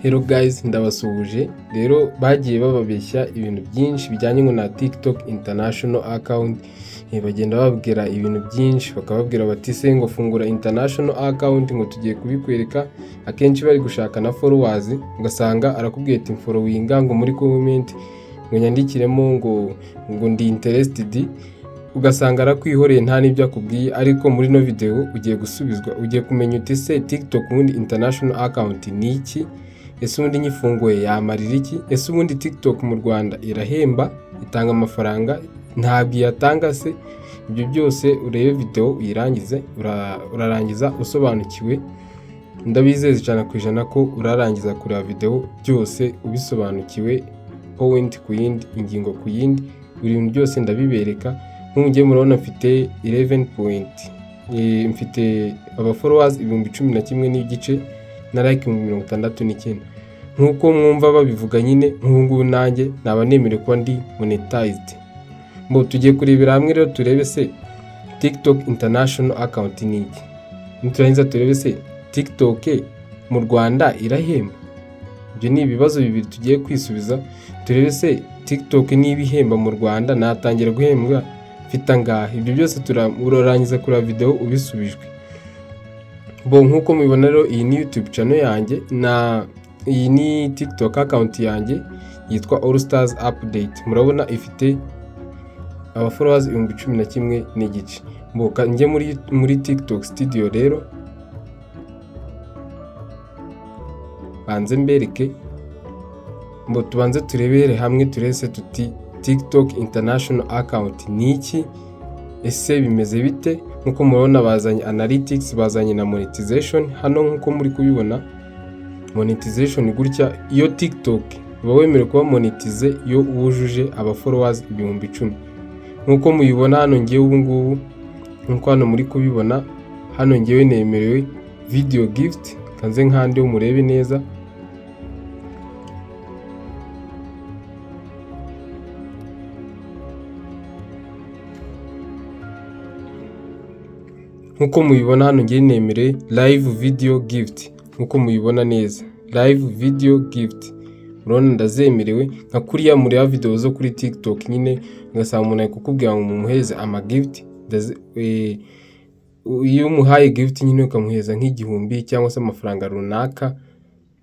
Hello guys, ndabasuhuje. Rero bagiye bababeshya ibintu byinshi bijyanye ngo na TikTok international account. Bagenda bababwira ibintu byinshi, bakababwira bati se ngo fungura international account ngo tugiye kubikwereka. Akenshi bari gushaka na followers, ugasanga arakubwiye ati followinga ngo muri comment ngo nyandikiremo ngo ndi interested. Ugasanga arakwihoreye nta n'ibyo akubwiye, ariko muri no video ugiye gusubizwa, ugiye kumenya uti se TikTok ubundi international account ni iki? Ese ubundi nyifunguye yamarira iki? Ese ubundi TikTok mu Rwanda irahemba, itanga amafaranga, ntabwo iyatanga se? Ibyo byose urebe video uyirangize, urarangiza usobanukiwe. Ndabizeza ijana ku ijana ko urarangiza kureba video byose ubisobanukiwe, point ku yindi, ingingo ku yindi, buri bintu byose ndabibereka. Nkungiye murabona mfite 11 mfite aba followers 11 n'igice na like 69. Nkuko mwumva babivuga nyine, nk'ubu nanjye naba nemerewe kuba ndi monetized. Mbo tugiye kurebera hamwe rero turebe se TikTok international account ni iki. Niturangiza turebe se TikTok mu Rwanda irahemba. Ibyo ni ibibazo bibiri tugiye kwisubiza. Turebe se TikTok niba ihemba mu Rwanda, natangira guhembwa mfite ngahe. Ibyo byose urarangiza kuri video ubisubijwe. Bo nkuko mubibona rero, iyi ni YouTube channel yanjye, na iyi ni TikTok account yanjye yitwa All Stars Update. Murabona ifite aba followers 11 n'igice. Mboka njye muri TikTok studio rero banze mbereke, mbo tubanze turebere hamwe turese tuti TikTok international account ni iki, ese bimeze bite. Nkuko murabona bazanye analytics, bazanye na monetization. Hano nkuko muri kubibona monetization gutya, iyo TikTok uba wemerewe kuba monetize iyo wujuje aba followers 10,000. Nkuko mubibona hano ngiye ubu ngubu, nkuko hano muri kubibona, hano ngiye nemerewe video gift. Kanze nkande umurebe neza, nkuko mubibona hano ngiye nemerewe live video gift. Nkuko mubibona neza, live video gift urabona ndazemerewe. Nka kuriya muri video zo kuri TikTok nyine ugasanga umuntu ari kukubwira ngo mumuheze ama gift. Iyo umuhaye gift nyine ukamuheza nk'igihumbi cyangwa se amafaranga runaka,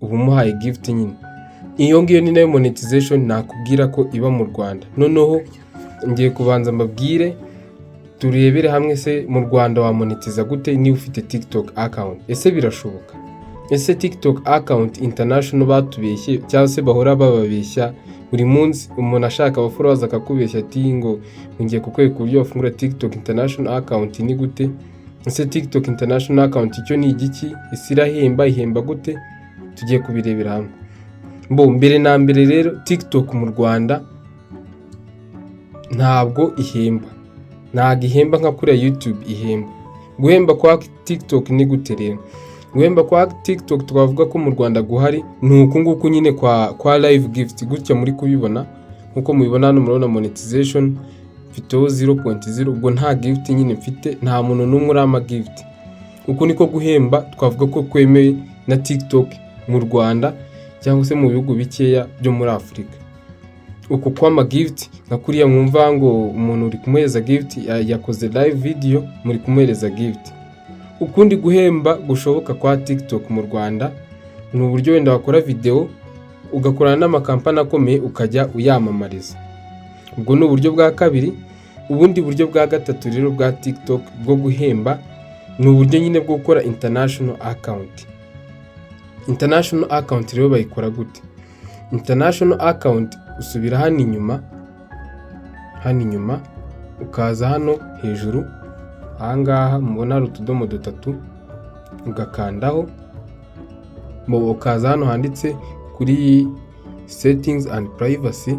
uba umuhaye gift nyine. Iyo ngiyo ni nayo monetization nakubwira ko iba mu Rwanda. Noneho ngiye kubanza mbabwire turebere hamwe se mu Rwanda wa monetiza gute niba ufite TikTok account. Ese birashoboka? Ese TikTok account international batubeshye cyangwa se bahora bababeshya buri munsi? Umuntu ashaka aba followers akakubeshya ati ngo ngiye kukwereka uburyo wafungura TikTok international account ni gute. Ese TikTok international account icyo ni igiki? Ese irahemba, ihemba gute? Tugiye kubirebera hamwe. Mbo mbere na mbere rero, TikTok mu Rwanda ntabwo ihemba. Ntabwo ihemba nka kuri YouTube ihemba. Guhemba kwa TikTok ni gute rero? Guhemba kwa TikTok twavuga ko mu Rwanda guhari ni uku nguku nyine kwa live gift gutya muri kubibona. Nkuko mubibona hano murabona monetization mfiteho 0.0. ubwo nta gift nyine mfite, nta muntu n'umwe urama gift. Uko niko guhemba twavuga ko kwemewe na TikTok mu Rwanda cyangwa se mu bihugu bikeya byo muri Afurika. Uko kwama gift nka kuriya mwumva ngo umuntu uri kumuhereza gift yakoze live video muri kumuhereza gift. Ukundi guhemba gushoboka kwa TikTok mu Rwanda ni uburyo wenda wakora video ugakorana n'amakampani akomeye ukajya uyamamariza. Ubwo ni uburyo bwa kabiri. Ubundi buryo bwa gatatu rero bwa TikTok bwo guhemba ni uburyo nyine bwo gukora international account. International account rero bayikora gute? International account usubira hano inyuma, ukaza hano hejuru ahangaha mubona hari utudomo dutatu, ugakandaho, ukaza hano handitse kuri settings and privacy,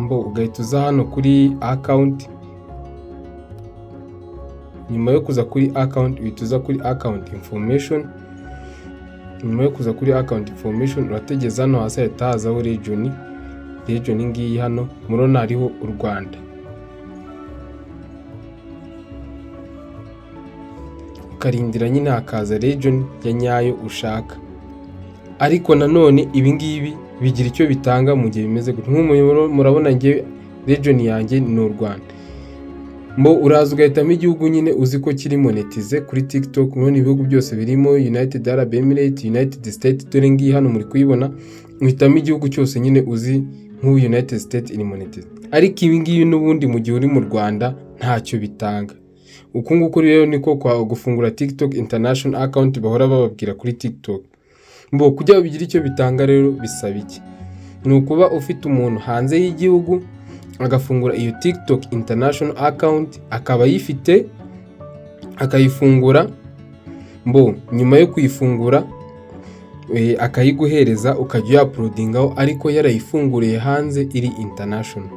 ugahita uza hano kuri account. Nyuma yo kuza kuri account uhita uza kuri account information. Nyuma yo kuza kuri account information urategeza hano hasi hahita hazaho region ngiyi hano murona hariho u Rwanda. Ukarindira nyine hakaza region ya nyayo ushaka. ariko nanone ibi ngibi bigira icyo bitanga mu gihe bimeze gutyo. Murabona njye region yanjye ni u Rwanda, uraza ugahitamo igihugu nyine uzi ko kiri monetize kuri TikTok. None ibihugu byose birimo United Arab Emirates, United States, dore ngiyi hano muri kuyibona, uhitamo igihugu cyose nyine uzi nk'u United States iri monetize. Ariko ibi ngibi n'ubundi mu gihe uri mu Rwanda ntacyo bitanga. Uku nguku rero niko kwa gufungura TikTok international account bahora bababwira kuri TikTok. Kugira bigira icyo bitanga rero bisaba iki? Ni ukuba ufite umuntu hanze y'igihugu agafungura iyo TikTok international account, akaba yifite akayifungura, nyuma yo kuyifungura akayiguhereza ukajya uploadingaho ariko yarayifunguriye hanze iri international.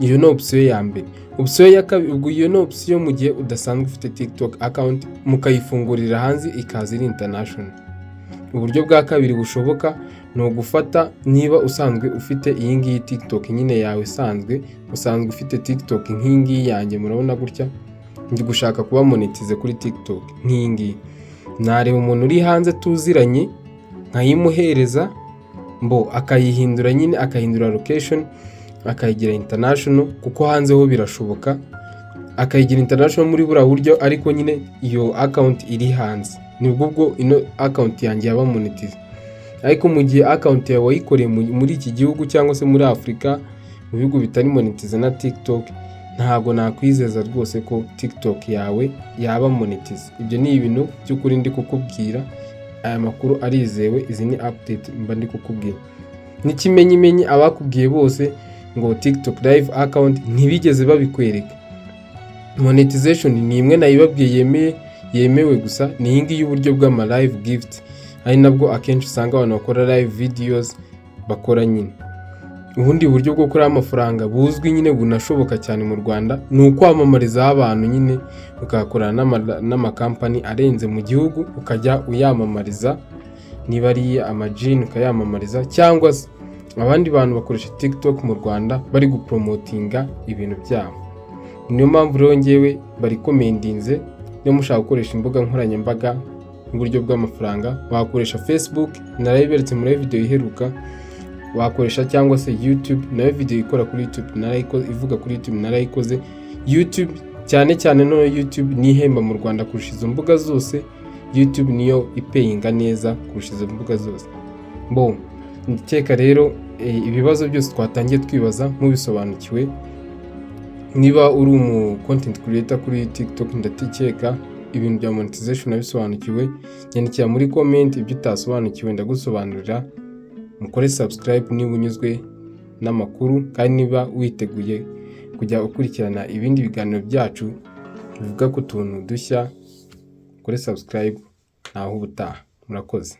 Iyo ni option ya mbere. Option ya kabiri, ubwo iyo ni option mu gihe udasanzwe ufite TikTok account mukayifungurira hanze ikaza iri international. Uburyo bwa kabiri bushoboka ni ugufata, niba usanzwe ufite iyi ngiyi TikTok nyine yawe usanzwe ufite TikTok nk'iyi ngiyi yanjye, murabona gutya ndi gushaka kuba monetize kuri TikTok nk'iyi ngiyi, nareba umuntu uri hanze tuziranye nkayimuhereza, akayihindura nyine, akahindura location akayigira international, kuko hanze ho birashoboka akayigira international muri buriya buryo, ariko nyine iyo account iri hanze nibwo ubwo ino account yanjye yaba monetize. Ariko mu gihe account yawe wayikoreye muri iki gihugu cyangwa se muri Afrika, mu bihugu bitari monetize na TikTok, ntabwo nakwizeza rwose ko TikTok yawe yaba monetize. Ibyo ni ibintu by'ukuri ndi kukubwira, aya makuru arizewe, izi ni update mba ndi kukubwira. N'ikimenyimenyi abakubwiye bose ngo TikTok live account ntibigeze babikwereka. Monetization ni imwe nayibabwiye yemewe gusa, ni iyi ngiyi y'uburyo bw'ama live gift, ari nabwo akenshi usanga abantu bakora live videos bakora nyine. Ubundi buryo bwo gukora amafaranga buzwi nyine bunashoboka cyane mu Rwanda ni ukwamamariza abantu nyine, ukakorana n'amakampani arenze mu gihugu, ukajya uyamamariza, niba ari amajini ukayamamariza, cyangwa se abandi bantu bakoresha TikTok mu Rwanda bari gupromotinga ibintu byabo. Niyo mpamvu rero ngewe bari komendinze, niba mushaka gukoresha imbuga nkoranyambaga mu buryo bw'amafaranga, wakoresha Facebook, narayiberetse muri video iheruka, wakoresha cyangwa se YouTube, nayo video ikora kuri YouTube ivuga kuri YouTube narayikoze. YouTube cyane no YouTube ni ihemba mu Rwanda kurusha izo mbuga zose. YouTube niyo ipeyinga neza kurusha izo mbuga zose. Ndikeka rero ibibazo byose twatangiye twibaza mubisobanukiwe. Niba uri umu content creator kuri TikTok, ndatikeka ibintu bya monetization nabisobanukiwe. Nyandikira muri comment ibyo utasobanukiwe ndagusobanurira. Mukore subscribe niba unyuzwe n'amakuru, kandi niba witeguye kujya ukurikirana ibindi biganiro byacu bivuga ku tuntu dushya, mukore subscribe. Naho ubutaha, murakoze.